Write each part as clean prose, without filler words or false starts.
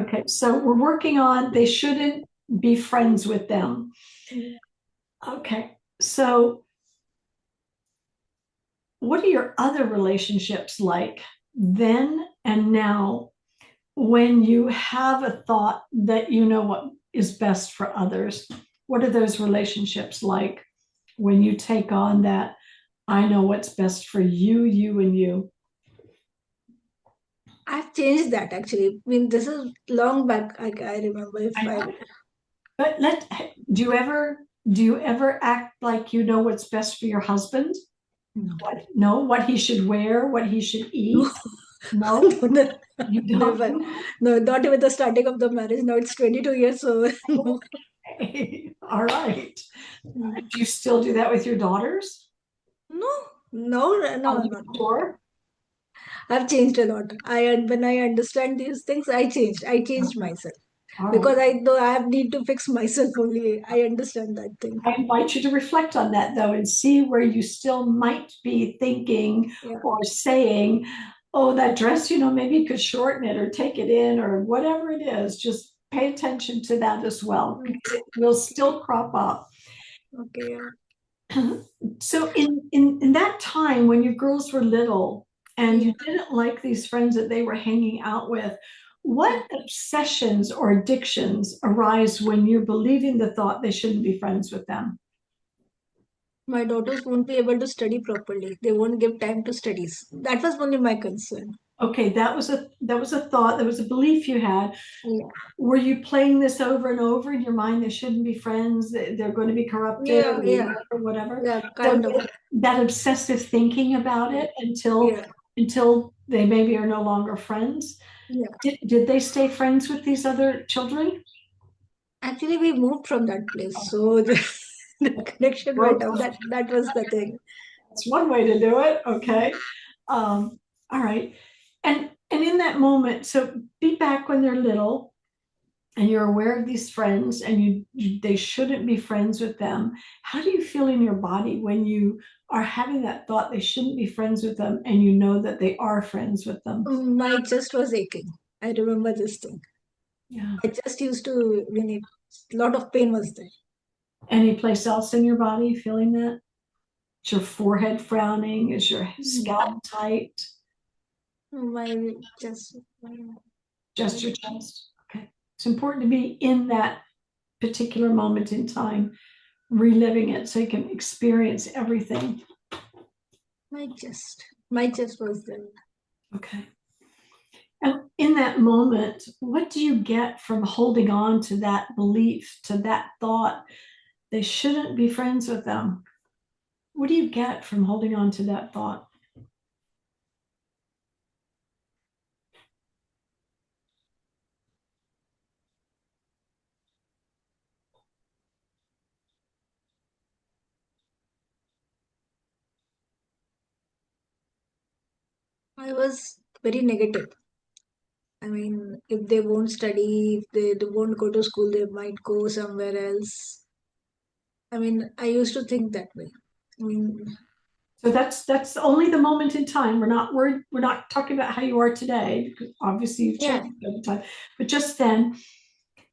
Okay, so we're working on they shouldn't be friends with them. Okay, so what are your other relationships like then and now when you have a thought that you know what is best for others? What are those relationships like when you take on that? I know what's best for you, you, and you. I've changed that actually. I mean, this is long back. I remember if I I. know. But do you ever act like you know what's best for your husband? No. What, no, what he should wear, what he should No, eat? No, no, no, you don't. never. No, not even the starting of the marriage. Now it's 22 years, so no. Okay. All right. Mm. Do you still do that with your daughters? No, no, Are no, you no. sure? I've changed a lot. When I understand these things, I changed. I changed myself All right. because I though I have need to fix myself only. I understand that thing. I invite you to reflect on that though and see where you still might be thinking Yeah, or saying, oh, that dress, maybe you could shorten it or take it in or whatever it is. Just pay attention to that as well mm, because it will still crop up. okay, yeah. So in that time when your girls were little and Yeah. you didn't like these friends that they were hanging out with, Mm. what obsessions or addictions arise when you're believing the thought they shouldn't be friends with them? My daughters won't be able to study properly. They won't give time to studies. That was only my concern. Okay, that was a thought, that was a belief you had. Yeah, Were you playing this over and over in your mind? They shouldn't be friends, they're going to be corrupted yeah, yeah, or whatever. yeah, So kind of. that obsessive thinking about it until Yeah, they maybe are no longer friends. yeah. Did they stay friends with these other children? Actually, we moved from that place, so the connection went Broke. off. That was the thing. That's one way to do it. Okay. All right. And in that moment, so be back when they're little and you're aware of these friends and they shouldn't be friends with them. How do you feel in your body when you are having that thought they shouldn't be friends with them and you know that they are friends with them? My chest was aching. I remember this thing. Yeah. I just used to, when it, a lot of pain was there. Any place else in your body feeling that? Is your forehead frowning? Is your Mm. scalp tight? My chest. Just your chest? Okay. It's important to be in that particular moment in time, reliving it so you can experience everything. My chest was there. Okay. And in that moment, what do you get from holding on to that belief, to that thought? They shouldn't be friends with them. What do you get from holding on to that thought? I was very negative. I mean, if they won't study, if they won't go to school, they might go somewhere else. I mean, I used to think that way. I mean, So that's only the moment in time. We're not talking about how you are today, because obviously you've yeah, changed over time. But just then,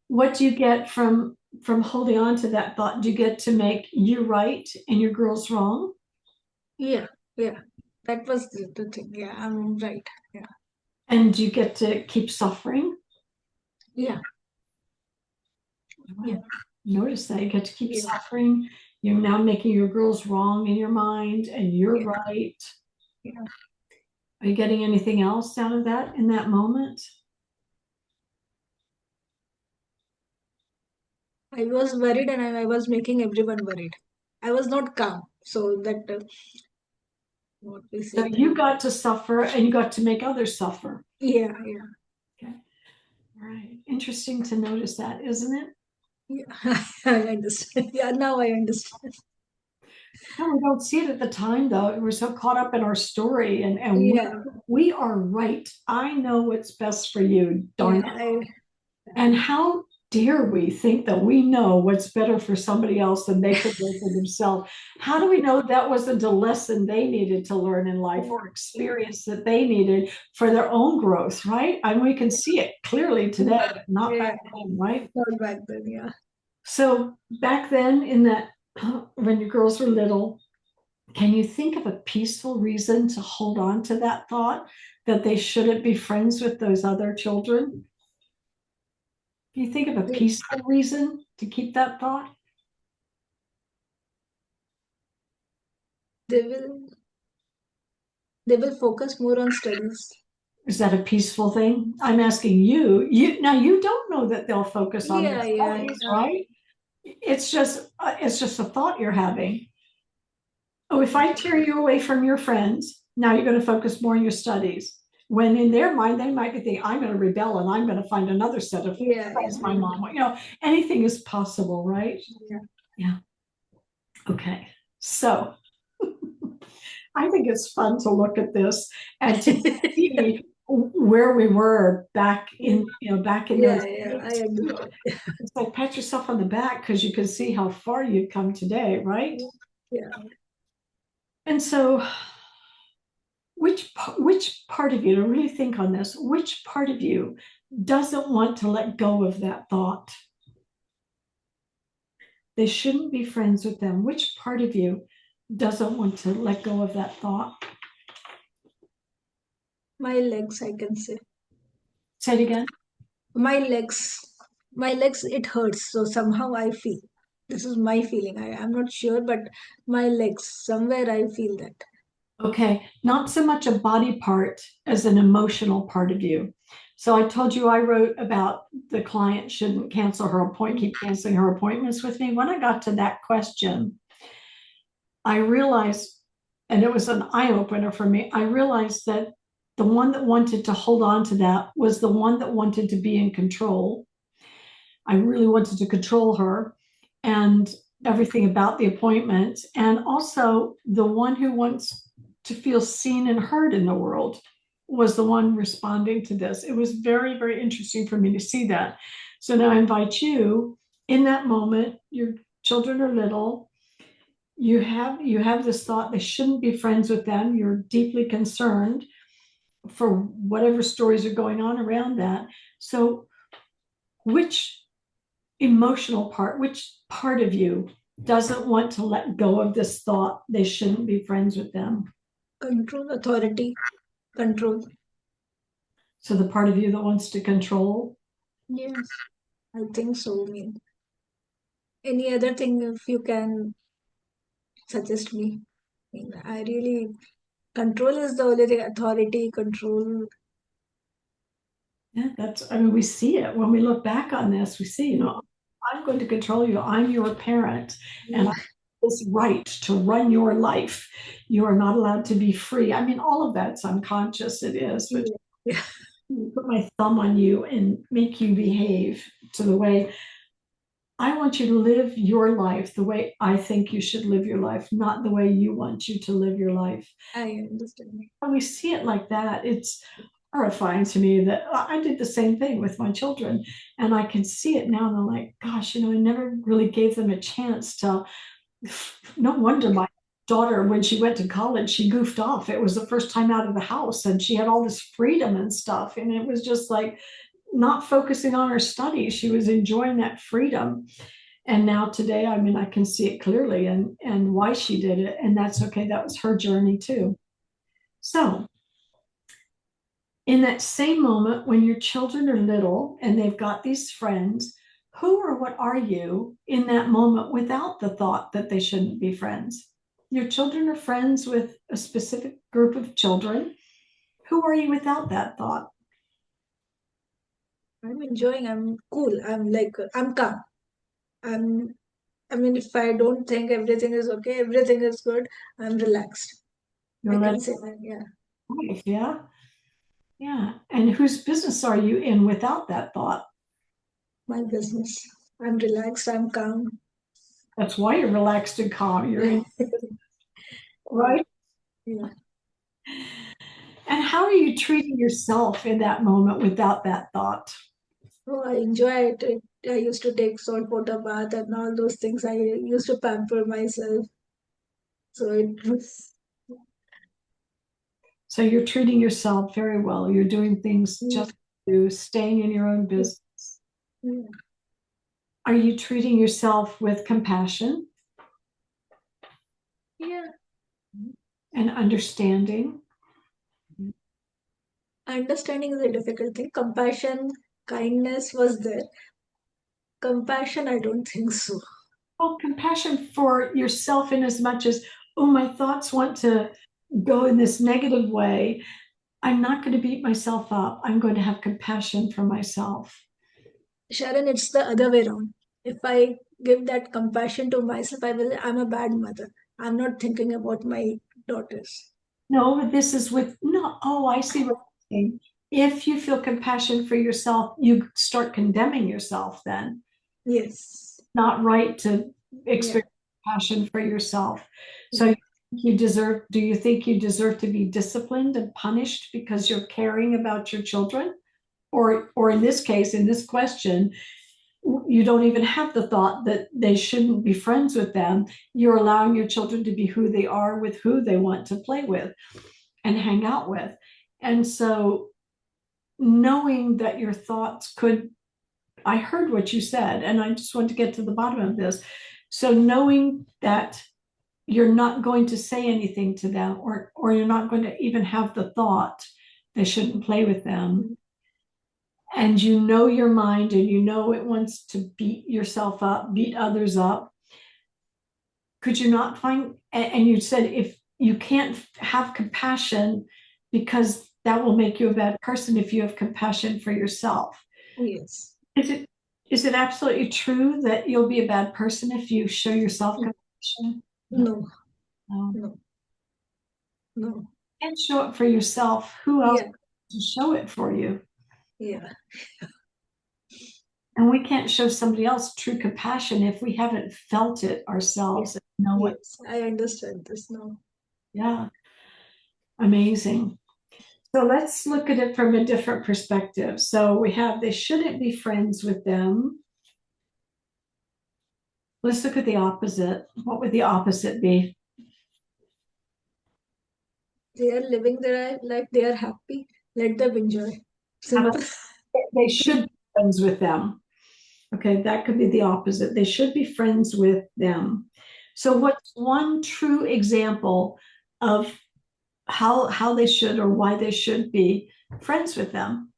what do you get from holding on to that thought? Do you get to make you right and your girls wrong? yeah, yeah. That was the thing. Yeah, I'm right. Yeah, And do you get to keep suffering? yeah, yeah, Wow. Notice that you get to keep yeah, suffering. You're now making your girls wrong in your mind and you're yeah, right. yeah. Are you getting anything else out of that in that moment? I was worried and I was making everyone worried. I was not calm. So that, what we So say that. you got to suffer and you got to make others suffer. Yeah, yeah, Okay. All right. Interesting to notice that, isn't it? yeah. I understand. Yeah, now I understand. No, we don't see it at the time though. We're so caught up in our story and Yeah, we are right. I know what's best for you, yeah. darn it. And how dare we think that we know what's better for somebody else than they could know for themselves? How do we know that wasn't a lesson they needed to learn in life or experience that they needed for their own growth, right? I mean, we can see it clearly today, but not back Yeah, then, right? not back then. Yeah. So back then, in that when your girls were little, can you think of a peaceful reason to hold on to that thought that they shouldn't be friends with those other children? Can you think of a They, peaceful reason to keep that thought? they will they will focus more on studies. Is that a peaceful thing? I'm asking you. You don't know that they'll focus on their Yeah, yeah, studies, yeah. right? It's just a thought you're having. Oh, if I tear you away from your friends, now you're going to focus more on your studies. When in their mind, they might be thinking, I'm going to rebel and I'm going to find another set of Yeah, yeah, friends my mom. Anything is possible, right? yeah. Yeah. Okay. So I think it's fun to look at this and to see where we were back in Yeah, those yeah, I days. understand. It's like pat yourself on the back because you can see how far you've come today, right? Yeah. And so, which part of you, to really think on this, which part of you doesn't want to let go of that thought? They shouldn't be friends with them. Which part of you doesn't want to let go of that thought? My legs, I can say. Say it again. My legs, my legs, it hurts. So somehow I feel. This is my feeling. I'm not sure, but my legs, somewhere I feel that. Okay, not so much a body part as an emotional part of you. So I told you I wrote about the client shouldn't cancel her appointment, keep canceling her appointments with me. When I got to that question, I realized, and it was an eye opener for me, I realized that the one that wanted to hold on to that was the one that wanted to be in control. I really wanted to control her and everything about the appointment. And also, the one who wants to feel seen and heard in the world was the one responding to this. It was very, very interesting for me to see that. So now I invite you in that moment, your children are little, you have this thought they shouldn't be friends with them, you're deeply concerned for whatever stories are going on around that. So which emotional part, which part of you doesn't want to let go of this thought they shouldn't be friends with them? Control, authority, control. So the part of you that wants to control. Yes, I think so. I mean, any other thing, if you can suggest me. I mean, I really, control is the only thing, authority, control. Yeah, I mean, we see it when we look back on this, we see, I'm going to control you. I'm your parent, and I Yeah, have this right to run your life. You are not allowed to be free. I mean, all of that's unconscious, it is, but yeah, put my thumb on you and make you behave to the way I want you to live your life the way I think you should live your life, not the way you want you to live your life. I understand. When we see it like that, it's horrifying to me that I did the same thing with my children. And I can see it now. And I'm like, gosh, I never really gave them a chance to. No wonder my daughter, when she went to college, she goofed off. It was the first time out of the house and she had all this freedom and stuff. And it was just like not focusing on her studies. She was enjoying that freedom. And now today, I mean, I can see it clearly and why she did it. And that's okay. That was her journey too. So in that same moment when your children are little and they've got these friends, who or what are you in that moment without the thought that they shouldn't be friends? Your children are friends with a specific group of children. Who are you without that thought? I'm enjoying, I'm cool. I'm like, I'm calm. I'm, I mean, if I don't think everything is okay, everything is good, I'm relaxed. I You're can letting say that, yeah. life, yeah? Yeah. And whose business are you in without that thought? My business. I'm relaxed, I'm calm. That's why you're relaxed and calm. You're Yeah. in, right? Yeah. And how are you treating yourself in that moment without that thought? Oh, I enjoy it. I used to take salt water bath and all those things. I used to pamper myself. So it was, So you're treating yourself very well. You're doing things mm, just for you, staying in your own business. mm, Are you treating yourself with compassion yeah. and understanding? Understanding is a difficult thing. Compassion, kindness was there. Compassion, I don't think so. Well, compassion for yourself in as much as, oh, my thoughts want to go in this negative way. I'm not going to beat myself up. I'm going to have compassion for myself. Sharon, it's the other way around. If I give that compassion to myself, I'm a bad mother. I'm not thinking about my daughters. No, but this is with, no, oh, I see what you're saying. If you feel compassion for yourself, you start condemning yourself then. Yes. Not right to Yeah. experience passion for yourself. So Yeah. do you think you deserve to be disciplined and punished because you're caring about your children? Or in this case, in this question, you don't even have the thought that they shouldn't be friends with them. You're allowing your children to be who they are with who they want to play with and hang out with. And so knowing that your thoughts could, I heard what you said, and I just want to get to the bottom of this. So knowing that you're not going to say anything to them, or you're not going to even have the thought they shouldn't play with them, Mm, and you know your mind and you know it wants to beat yourself up, beat others up, could you not find, and you said if you can't have compassion because that will make you a bad person if you have compassion for yourself. yes. Is it is it absolutely true that you'll be a bad person if you show yourself Mm, compassion? No, no, no. no, no. You can't show it for yourself. Who else Yeah. to show it for you? Yeah. And we can't show somebody else true compassion if we haven't felt it Yeah. ourselves and know what. Yes. I understand this now. Yeah, amazing. So let's look at it from a different perspective. So we have they shouldn't be friends with them. Let's look at the opposite. What would the opposite be? They are living their life. They are happy. Let them enjoy. How about Simple. they should be friends with them? Okay, that could be the opposite. They should be friends with them. So what's one true example of how they should or why they should be friends with them?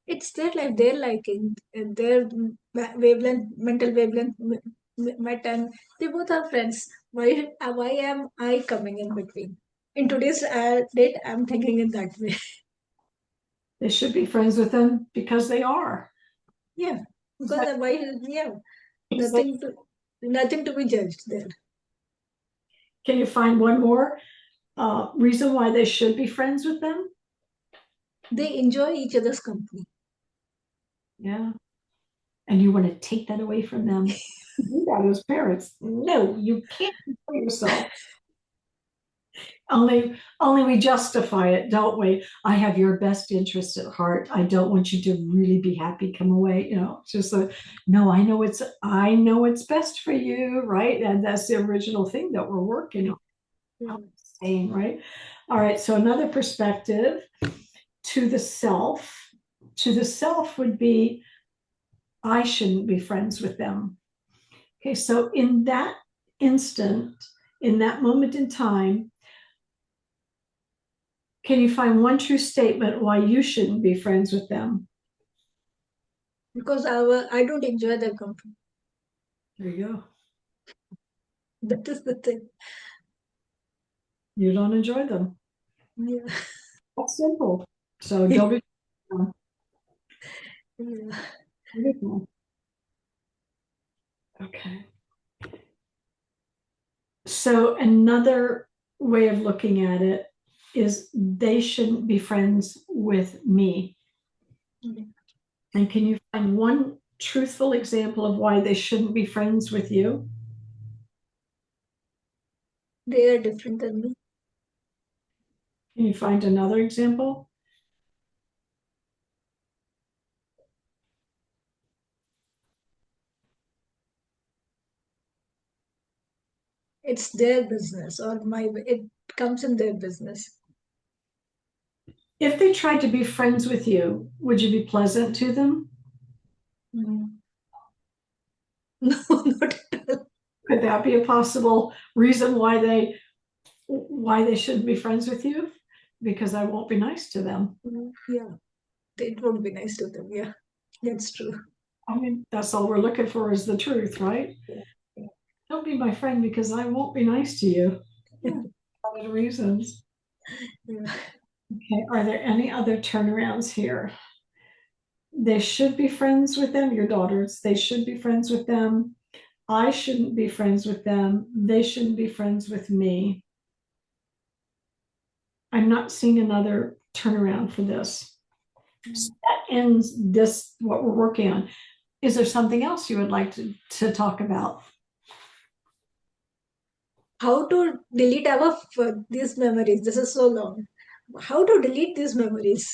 It's their life, their liking, and their wavelength, mental wavelength met, and they both are friends. Why am I coming in between? In today's date, I'm thinking in that way. They should be friends with them because they are. Yeah, Is because that, why? Yeah, is that, nothing to be judged there. can you find one more reason why they should be friends with them? They enjoy each other's company. Yeah. And you want to take that away from them. You do that as parents. No, you can't for yourself. Only we justify it, don't we? I have your best interest at heart. I don't want you to really be happy. Come away. It's just a no. I know it's best for you, right? And that's the original thing that we're working on Mm. saying, right? All right. So another perspective to the self. To the self would be I shouldn't be friends with them. Okay. So in that instant, in that moment in time, can you find one true statement why you shouldn't be friends with them? Because I don't enjoy their company. There you go. That is the thing. You don't enjoy them. Yeah. That's simple. So don't be. Yeah. Okay. So another way of looking at it is they shouldn't be friends with me. And can you find one truthful example of why they shouldn't be friends with you? They are different than me. Can you find another example? it's their business, or my it comes in their business. If they tried to be friends with you, would you be pleasant to them? Mm. No, not at all. Could that be a possible reason why they shouldn't be friends with you? Because I won't be nice to them. Yeah, it won't be nice to them. Yeah, that's true. I mean, that's all we're looking for is the truth, right? Yeah, yeah, Don't be my friend because I won't be nice to you. Yeah, valid reasons. yeah. Okay, are there any other turnarounds here? They should be friends with them, your daughters. They should be friends with them. I shouldn't be friends with them. They shouldn't be friends with me. I'm not seeing another turnaround for this. So that ends this, what we're working on. Is there something else you would like to talk about? How to delete these memories? This is so long. How to delete these memories?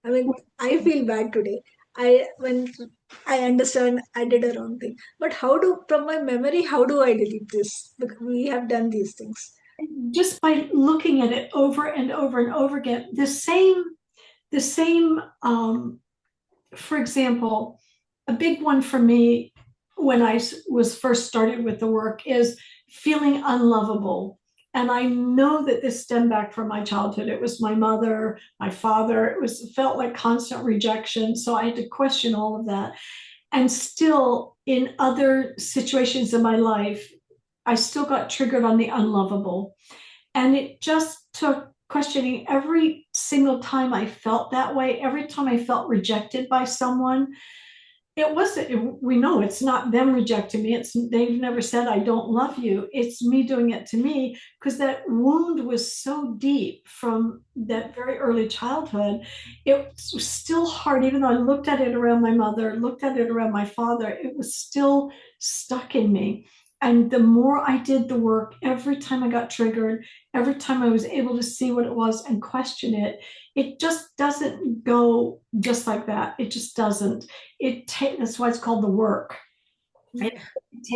I mean, I feel bad today. When I understand I did a wrong thing, but how do from my memory? How do I delete this? Because we have done these things. Just by looking at it over and over and over again, the same for example, a big one for me when I was first started with the work is feeling unlovable. And I know that this stemmed back from my childhood. It was my mother, my father. It felt like constant rejection. So I had to question all of that. And still, in other situations in my life, I still got triggered on the unlovable. And it just took questioning every single time I felt that way, every time I felt rejected by someone. We know it's not them rejecting me. They've never said I don't love you. It's me doing it to me because that wound was so deep from that very early childhood. It was still hard, even though I looked at it around my mother, looked at it around my father, it was still stuck in me. And the more I did the work, every time I got triggered, every time I was able to see what it was and question it, it just doesn't go just like that. It just doesn't. That's why it's called the work. It Yeah,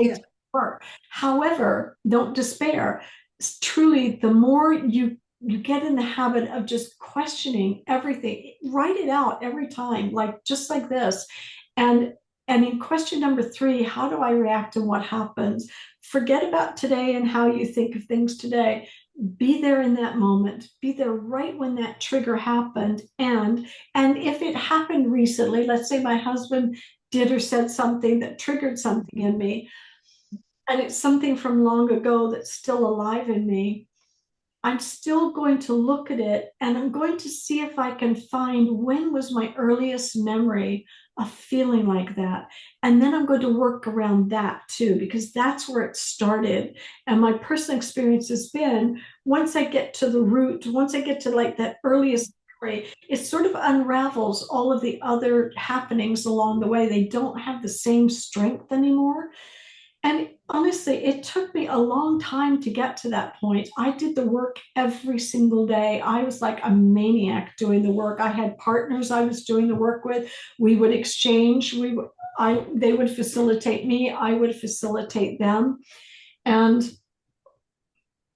takes yeah, work. However, don't despair. Truly, the more you get in the habit of just questioning everything, write it out every time, like just like this. And in question number 3, how do I react and what happens? Forget about today and how you think of things today. Be there in that moment. Be there right when that trigger happened. And if it happened recently, let's say my husband did or said something that triggered something in me, and it's something from long ago that's still alive in me, I'm still going to look at it and I'm going to see if I can find when was my earliest memory of feeling like that. And then I'm going to work around that too, because that's where it started. And my personal experience has been once I get to the root, once I get to like that earliest memory, it sort of unravels all of the other happenings along the way. They don't have the same strength anymore. And honestly, it took me a long time to get to that point. I did the work every single day. I was like a maniac doing the work. I had partners I was doing the work with. We would exchange. They would facilitate me. I would facilitate them. And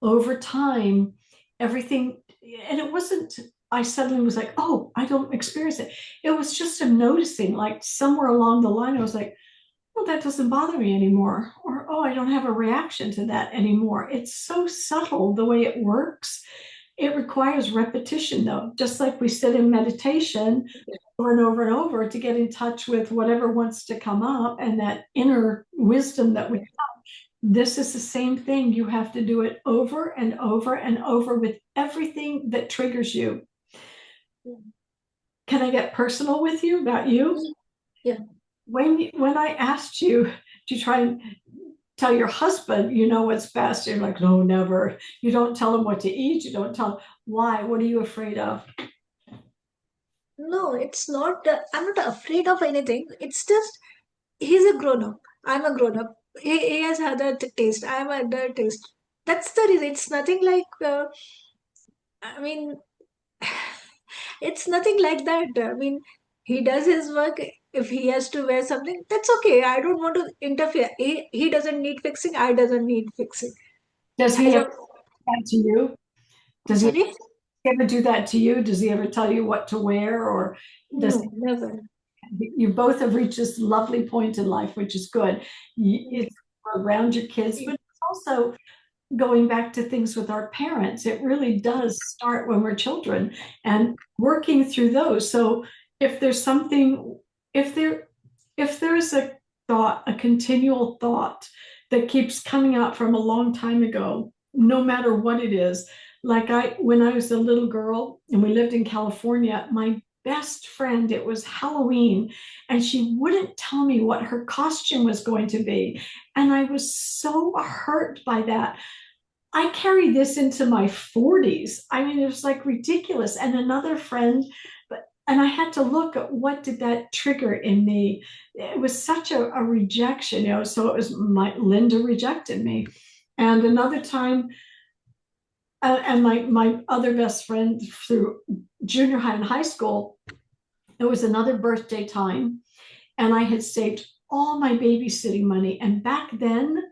over time, everything, and it wasn't, I suddenly was like, oh, I don't experience it. It was just a noticing, like somewhere along the line, I was like, well, that doesn't bother me anymore. Or, oh, I don't have a reaction to that anymore. It's so subtle the way it works. It requires repetition, though, just like we sit in meditation over and over and over to get in touch with whatever wants to come up and that inner wisdom that we have. This is the same thing. You have to do it over and over and over with everything that triggers you. Can I get personal with you about you? yeah. When I asked you to try and tell your husband you know what's best, you're like, no, never. You don't tell him what to eat. You don't tell him why. What are you afraid of? No, it's not. I'm not afraid of anything. It's just he's a grown up. I'm a grown up. He has other taste. I'm other taste. That's the reason. It's nothing like. I mean, it's nothing like that. I mean, he does his work. If he has to wear something, that's okay. I don't want to interfere. He doesn't need fixing. I doesn't need fixing. Does he As ever of, do that to you? Does he sorry? ever do that to you? Does he ever tell you what to wear, or does No, never. you both have reached this lovely point in life, which is good. It's around your kids, but it's also going back to things with our parents. It really does start when we're children and working through those. So if there's something, if there, if there's a thought, a continual thought that keeps coming out from a long time ago, no matter what it is, like when I was a little girl and we lived in California, my best friend, it was Halloween, and she wouldn't tell me what her costume was going to be. And I was so hurt by that. I carried this into my 40s. I mean, it was like ridiculous. And another friend, and I had to look at what did that trigger in me. It was such a rejection, So it was my Linda rejected me. And another time, and my other best friend through junior high and high school, it was another birthday time, and I had saved all my babysitting money. And back then,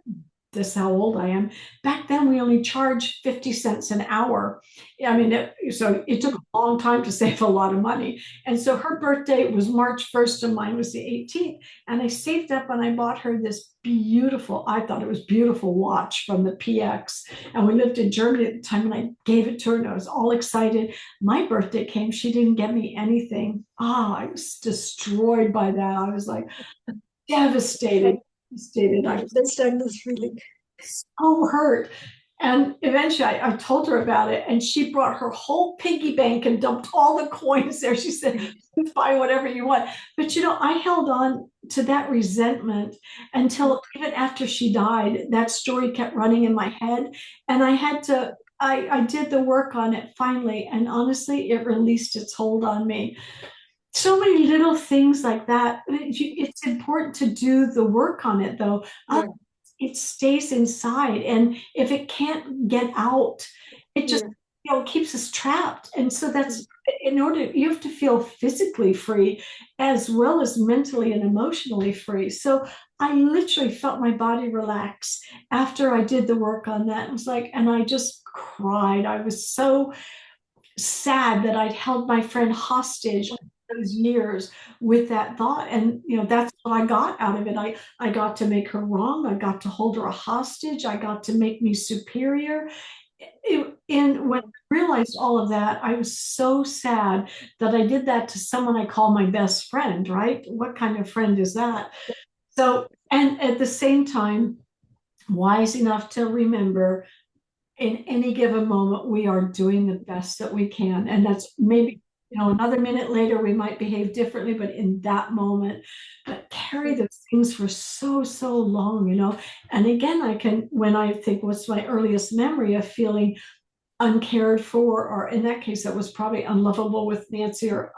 this is how old I am. Back then, we only charged 50 cents an hour. I mean, so it took a long time to save a lot of money. And so her birthday was March 1st and mine was the 18th. And I saved up and I bought her this beautiful, I thought it was beautiful watch from the PX. And we lived in Germany at the time, and I gave it to her and I was all excited. My birthday came, she didn't get me anything. I was destroyed by that. I was like devastated, devastated. I I was understand this feeling. so hurt. And eventually I told her about it, and she brought her whole piggy bank and dumped all the coins there. She said, buy whatever you want. But I held on to that resentment until even after she died, that story kept running in my head. And I did the work on it finally. And honestly, it released its hold on me. So many little things like that. It's important to do the work on it, though. Yeah, It stays inside, and if it can't get out, it just yeah, keeps us trapped. And so that's, in order, you have to feel physically free as well as mentally and emotionally free. So I literally felt my body relax after I did the work on that. It was like, and I just cried. I was so sad that I'd held my friend hostage those years with that thought. And that's what I got out of it. I got to make her wrong. I got to hold her a hostage. I got to make me superior. And when I realized all of that, I was so sad that I did that to someone I call my best friend, right? What kind of friend is that? So, and at the same time, wise enough to remember in any given moment, we are doing the best that we can. And that's maybe, another minute later, we might behave differently, but in that moment, but carry those things for so, so long. And again, when I think, what's my earliest memory of feeling uncared for, or in that case, that was probably unlovable with Nancy, or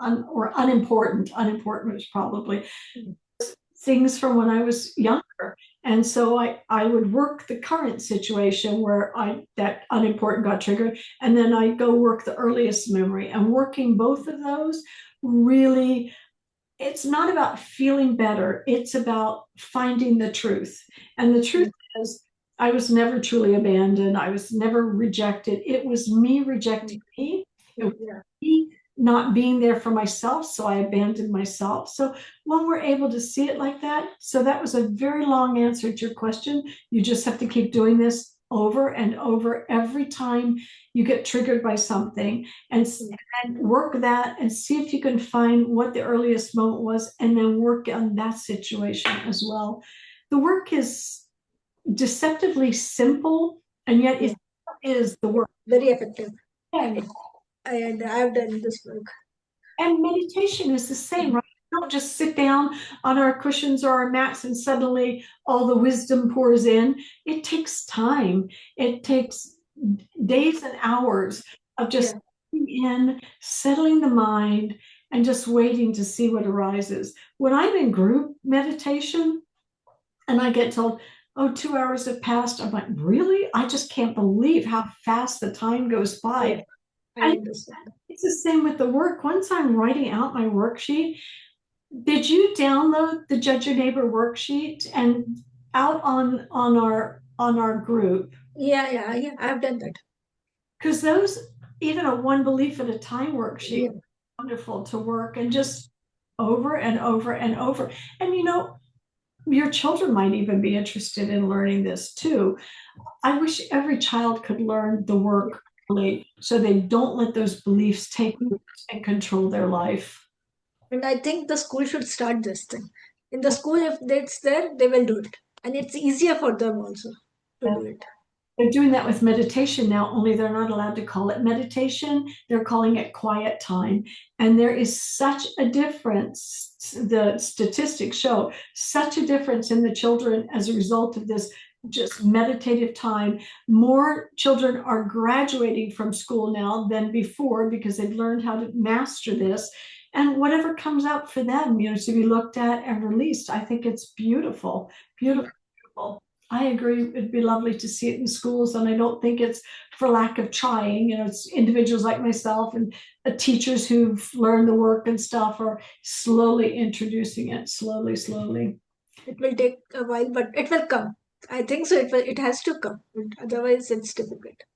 unimportant. Unimportant was probably things from when I was younger. And so I would work the current situation where that unimportant got triggered, and then I go work the earliest memory. And working both of those really, it's not about feeling better, it's about finding the truth. And the truth is, I was never truly abandoned. I was never rejected. It was me rejecting me. It was yeah, me not being there for myself. So I abandoned myself. So when we're able to see it like that, so that was a very long answer to your question. You just have to keep doing this over and over every time you get triggered by something, and work that and see if you can find what the earliest moment was, and then work on that situation as well. The work is deceptively simple, and yet yeah. it is the work. Very effective. And, And I've done this work. and meditation is the same, right? We don't just sit down on our cushions or our mats and suddenly all the wisdom pours in. It takes time. It takes days and hours of just Yeah, sitting in, settling the mind, and just waiting to see what arises. When I'm in group meditation and I get told, oh, 2 hours have passed, I'm like, really? I just can't believe how fast the time goes yeah, by. I And understand. it's the same with the work. Once I'm writing out my worksheet, did you download the Judge Your Neighbor worksheet and out on our group? Yeah, yeah, yeah. I've done that. Because those, even a one belief at a time worksheet, Yeah. wonderful to work and just over and over and over. And your children might even be interested in learning this too. I wish every child could learn the Yeah. work early so they don't let those beliefs take root and control their life. And I think the school should start this thing. In the school, if it's there, they will do it. And it's easier for them also to do it. They're doing that with meditation now, only they're not allowed to call it meditation. They're calling it quiet time. And there is such a difference. The statistics show such a difference in the children as a result of this just meditative time. More children are graduating from school now than before because they've learned how to master this. And whatever comes out for them, to be looked at and released, I think it's beautiful, beautiful, beautiful. I agree. It'd be lovely to see it in schools, and I don't think it's for lack of trying. It's individuals like myself and the teachers who've learned the work and stuff are slowly introducing it, slowly, slowly. It will take a while, but it will come. I think so. It has to come. Otherwise, it's difficult.